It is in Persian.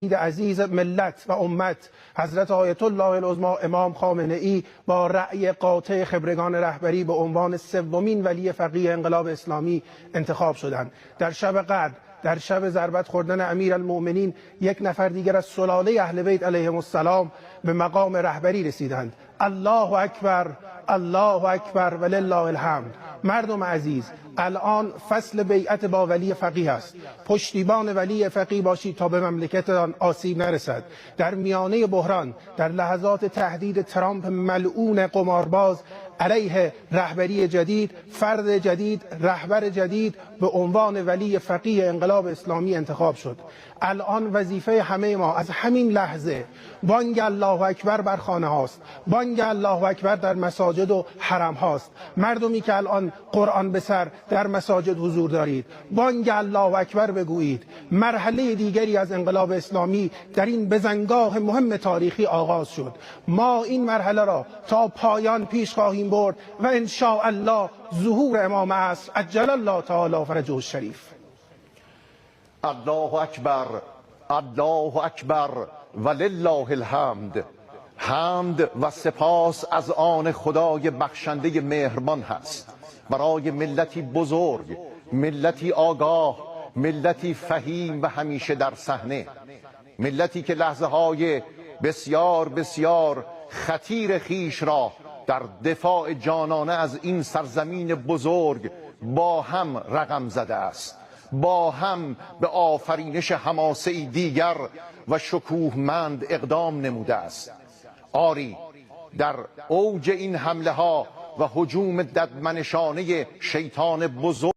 عزیز ملت و امت حضرت آیت الله العظمی امام خامنه ای با رأی قاطع خبرگان رهبری به عنوان سومین ولی فقیه انقلاب اسلامی انتخاب شدند. در شب قدر، در شب ضربت خوردن امیرالمؤمنین، یک نفر دیگر از سلاله اهل بیت علیهم السلام به مقام رهبری رسیدند. الله اکبر، الله اکبر ولله الحمد. مردم عزیز، الان فصل بیعت با ولی فقیه است. پشتیبان ولی فقیه باشید تا به مملکتتان آسیب نرسد. در میانه بحران، در لحظات تهدید ترامپ ملعون قمارباز علیه رهبری جدید، فرد جدید، رهبر جدید به عنوان ولی فقیه انقلاب اسلامی انتخاب شد. الان وظیفه همه ما از همین لحظه بانگ الله اکبر بر خانه هاست، بانگ الله اکبر در مساجد و حرم هاست. مردمی که الان قرآن به سر در مساجد حضور دارید، بانگ الله اکبر بگویید. مرحله دیگری از انقلاب اسلامی در این بزنگاه مهم تاریخی آغاز شد. ما این مرحله را تا پایان پیش خواهیم برد و ان شاء الله ظهور امام عصر عجل الله تعالی فرجه الشریف. الله اکبر، الله اکبر ولله الحمد. حمد و سپاس از آن خدای بخشنده مهربان هست برای ملتی بزرگ، ملتی آگاه، ملتی فهیم و همیشه در صحنه، ملتی که لحظه های بسیار بسیار خطیر خیش را در دفاع جانانه از این سرزمین بزرگ با هم رقم زده است، با هم به آفرینش حماسه‌ای دیگر و شکوهمند اقدام نموده است. آری، در اوج این حمله ها و هجوم ددمنشانه شیطان بزرگ